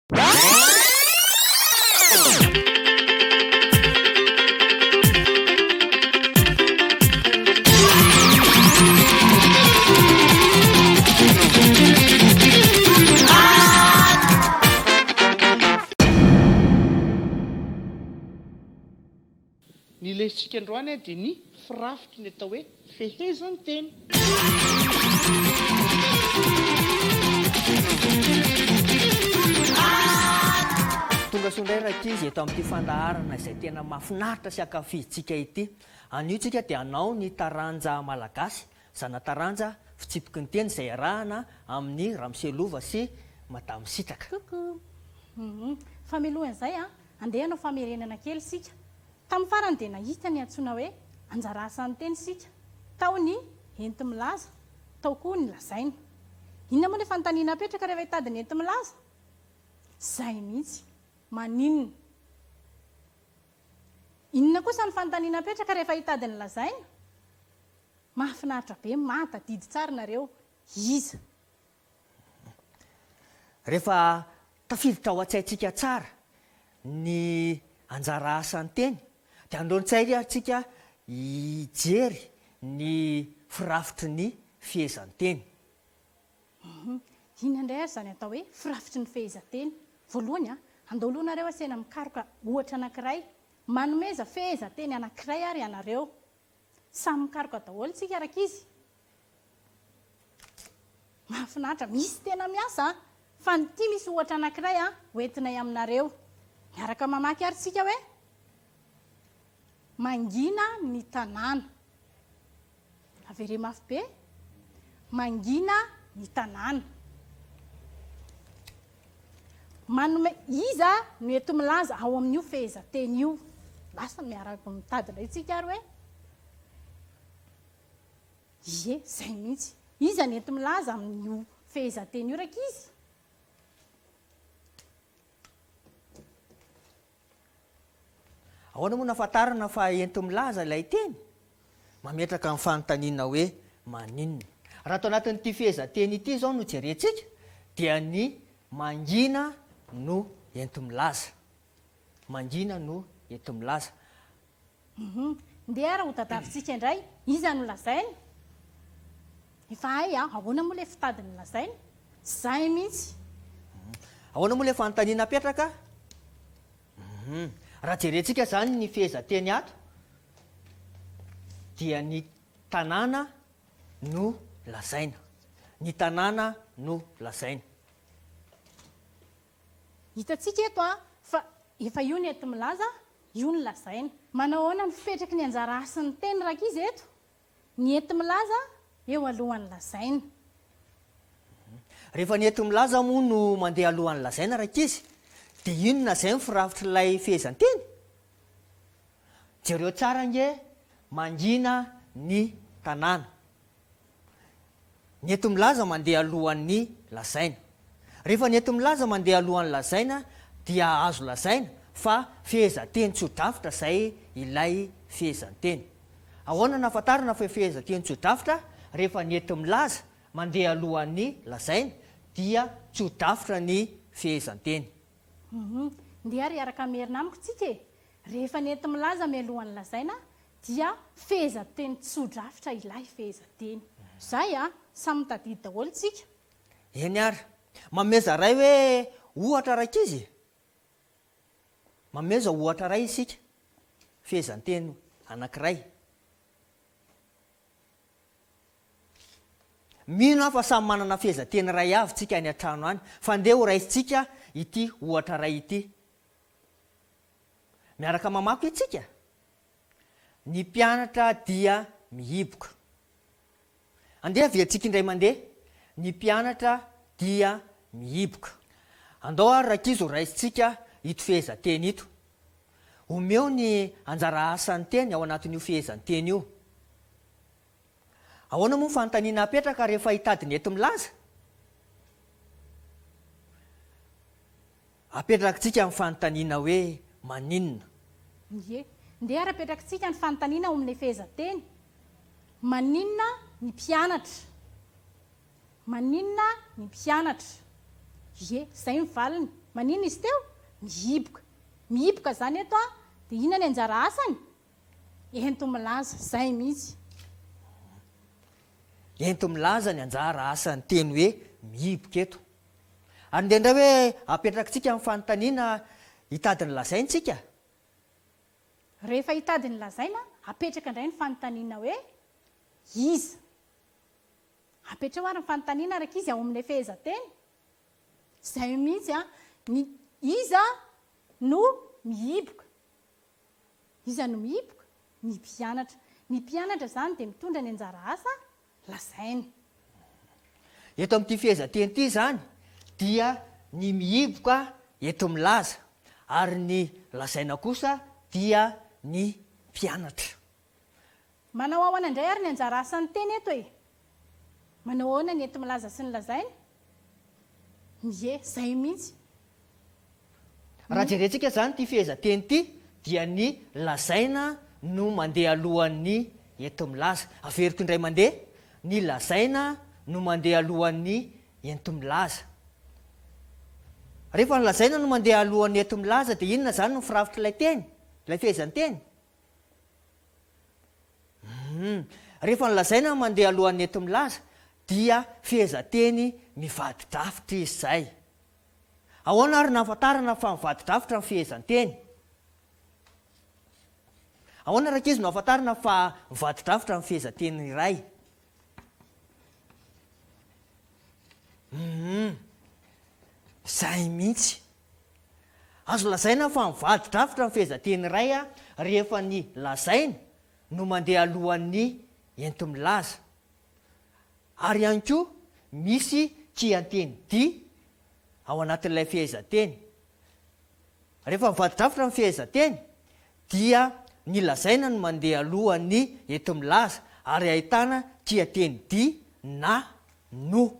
Ny lesitsika androany dia ny firafitry ny atao hoe fehezany teny. Tonga sondray rakizy eto amin'ity fandaharana izay tena mahafinaritra sy ankafizitsika ity. Anio tsika dia anao ny taranja malagasy, zana taranja fitsipiky ny teny izay arahana amin'ny Ramselova sy Madame Sitraka. Famelohan'izay andeha hanao famerenana kely sika. Tamin'ny farany dia nahita ny antsoina hoe anjara asan'ny teny sika. Tao ny enti milaza, tao koa ny lazaina. Inona moa ny fanontaniana apetraka rehefa hitady ny enti milaza? Zay mihitsy, maninona. Inona kosa ny fanontaniana apetraka rehefa hitady ny lazaina? Mahafinaritra be, mahatadidy tsara nareo. Iza? Rehefa tafiditra ao an-tsaintsika tsara ny anjara asan'ny teny, dia andao-tsay atsika hijery ny firafitry ny fehezan-teny. Inona indray ary izany atao hoe firafitry ny fehezan-teny? Voalohany andaoloanareo asena mikaroka ohatra anankiray, manomeza fehezan-teny anankiray ary ianareo. Samy mikaroka daholo tsika rakizy. Mahafinaritra, misy tena miasa fa ny ity misy ohatra anankiray hoentinay aminareo. Miaraka mamaky ary tsika hoe mangina ny tanàna. Avere mafy be, mangina ny tanàna. Manome iza no eto milaza ao amin'io fehezan-teny io. Lasa miaraka mitady indray tsika ary hoe ie, zay mihitsy. Iza no eto milaza amin'io fehezan-teny io rakizy? Ahoana moa nafantarana fa enti milaza ilay teny? Mametraka amin'ny fanontaniana hoe maninona. Raha atao anatin'ity fehezan-teny ity izao no jerentsika, dia ny mangina no enti milaza. Mangina no enti milaza. Ndeha ara ho tadavintsika indray, iza no lazaina? Efa hay ahoana moa ilay fitadiny lazaina? Zay mihitsy. Ahoana moa ilay fanontaniana apetraka? Raha jerentsika zany ny fehezan-teny ato, dia ny tanàna no lazaina. Ny tanàna no lazaina. Hitantsika eto fa efa io ny enti milaza, io ny lazaina. Manao ahoana ny fipetraky ny anjara asan'ny teny rakizy eto? Ny enti milaza eo alohan'ny lazaina. Rehefa ny enti milaza moa no mandeha alohan'ny lazaina rakizy, dia inona zay ny firafitry ilay fehezan-teny? Jereo tsara nge mangina ny tanàna. Ny enti milaza mandeha alohan'ny lazaina. Rehefa ny enti milaza mandeha alohan'ny lazaina, dia azo lazaina fa fehezan-teny tsodrafitra zay ilay fehezan-teny. Ahoana nafantarana fa fehezan-teny tsodrafitra? Rehefa ny enti milaza mandeha alohan'ny lazaina, dia tsodrafitra ny fehezan-teny. Ndeha ary araka merina amiko tsika e. Rehefa ny enti milaza mialohan'ny lazaina, dia fehezan-teny tsodrafitra ilay fehezan-teny. Zay samy tadidy daholo tsika. Eny ary, mameza ray hoe ohatra rakizy. Mameza ohatra ray isika, fehezan-teny anankiray. Mino fa samy manana fehezan-teny ray avy tsika any an-trano any, fa ndeha ho raisitsika ity ohatra ray ity. Miaraka mamaky itsika. Ny mpianatra dia mihiboka. Andeha vientsika indray mandeha. Ny mpianatra dia mihiboka. Andao ary rakizy ho raisitsika ito fehezan-teny ito. Omeo ny anjara asan'ny teny ao anatin'io fehezan-teny io. Ahoana moa fanontaniana apetraka rehefa hitady ny enti milaza? Apetrakatsika amin'ny fanontaniana hoe maninona. Ie, ndeha ary apetrakatsika ny fanontaniana ao amin'ilay fehezan-teny. Maninona ny mpianatra? Maninona ny mpianatra? Zay mivaliny. Manina izy teo? Mihiboka zany eto a, dia ina ny anjara asany? Ento milaza, zay mihitsy. Ento milaza ny anjara asany teny hoe mihiboka eto. Ary indrindra hoe apetrakitsika amin'ny fanontaniana hitady ny lazaintsika. Rehefa hitady ny lazaina, apetraka indray ny fanontaniana hoe iza. Apetrao ary ny fanontaniana araka izy ao amin'ny fehezanteny. Zay mihitsy a, ny iza no mihiboka. Iza no mihiboka? Ny mpianatra. Ny mpianatra zany dia mitondra ny anjara asa lazaina. Eto amin'ity fehezanteny ity zany dia ny mihiboka eto milaza ary ny lazaina kosa dia ny mpianatra. Manao ahoana indray ary ny anjara asan'ny teny eto e? Manao ahoana ny ento milaza sy ny lazaina? Zay mihitsy. Raha jerentsika zany ity fehezanteny ity dia ny lazaina no mandeha alohan'ny ento milaza. Averiko indray mandeha, ny lazaina no mandeha alohan'ny ento milaza. Rehefa ny lazaina no mandeha alohan'ny ento milaza dia inona zany no firafitra ilay teny, ilay fehezanteny? Rehefa ny lazaina no mandeha alohan'ny ento milaza dia fehezanteny mivadi-drafitra izy zay. Ahoana ary nahafantarana fa mivadi-drafitra ny fehezanteny? Ahoana raka izy no ahafantarana fa mivadi-drafitra ny fehezanteny iray? Zay mihitsy. Azo lazaina fa mivadi-drafitra ny fehezanteny iray a rehefa ny lazaina no mandeha alohan'ny ento milaza. Ary ihany koa misy kianteny dia ao anatin'ilay fehezanteny. Rehefa mivadi-drafitra ny fehezanteny dia ny lazaina no mandeha alohan'ny ento milaza ary ahitana kianteny dia na no.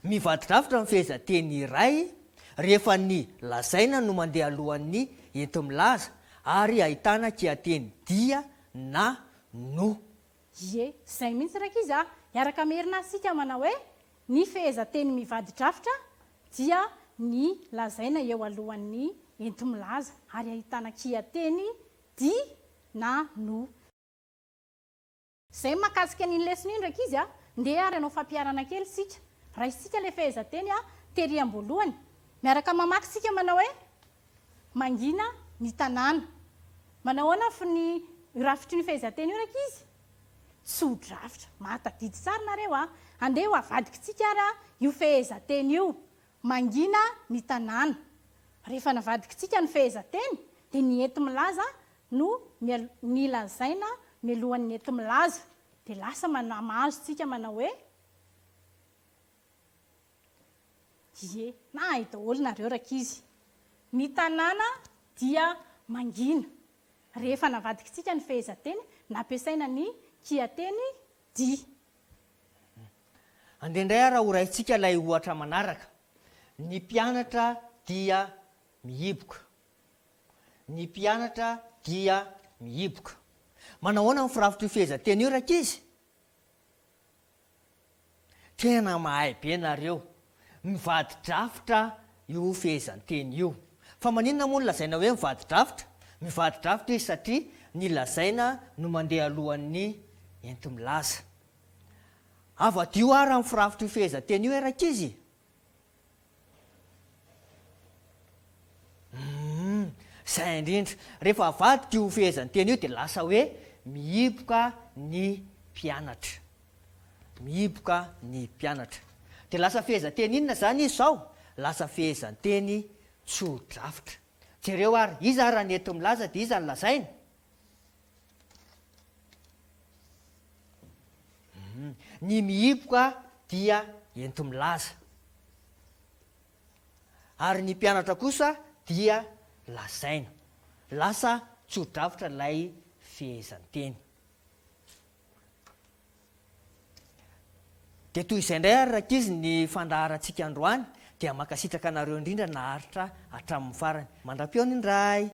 Mivadi-drafitra ny fehezanteny iray rehefa ny lazaina no mandeha alohan'ny ento milaza ary ahitana kianteny dia na no. Zay mihitsy raka izy a, miaraka merina sika manao hoe ny fehezanteny mivadi-drafitra dia ny lazaina eo alohan'ny ento milaza ary ahitana kianteny dia na no. Zay mahakasika an'iny lesona iny raka izy a, ndeha ary anao fampiarana kely sika. Raha isika ilay fehezanteny a, tery am-boalohany. Miaraka mamaky sika manao hoe mangina ny tanàna. Manao ahoana fa ny rafitry ny fehezanteny io raka izy? Tso-drafitra. Mahatadidy tsara nareo a. Andeha ho avadika tsika ary io fehezanteny io. Mangina ny tanàna. Rehefa navadika tsika ny fehezanteny dia ny ento milaza no ny lazaina mialohan'ny ento milaza. Dia lasa mahazo tsika manao hoe na daholo nareo raka izy. Ny tanàna dia mangina. Rehefa navadika tsika ny fehezanteny, nampiasaina ny kianteny dia. Andehandray raha horaintsika ilay ohatra manaraka. Ny mpianatra dia mihiboka. Ny mpianatra dia mihiboka. Manao ahoana ny firafitra io fehezanteny io raka izy? Tena mahay be nareo. Mivadi-drafitra io fehezanteny io. Fa maninona moa no lazaina hoe mivadi-drafitra? Mivadi-drafitra izy satria ny lazaina no mandeha alohan'ny ento milaza. Avadio ary amin'ny firafitra io fehezanteny io raka izy? Zay indrindra. Rehefa avadika io fehezanteny io dia lasa hoe mihiboka ny mpianatra. Mihiboka ny mpianatra. Dia lasa fehezanteny inona zany izy zao? Lasa fehezanteny tso-drafitra. Jereo ary, iza raha ny ento milaza dia iza ny lazaina? Ny mihiboka dia ento milaza. Ary ny mpianatra kosa dia lazaina. Lasa tso-drafitra ilay fehezanteny. Dia toy izay indray ary raka izy ny fandaharantsika androany dia mankasitraka anareo indrindra naharitra hatramin'ny farany. Mandram-piona indray.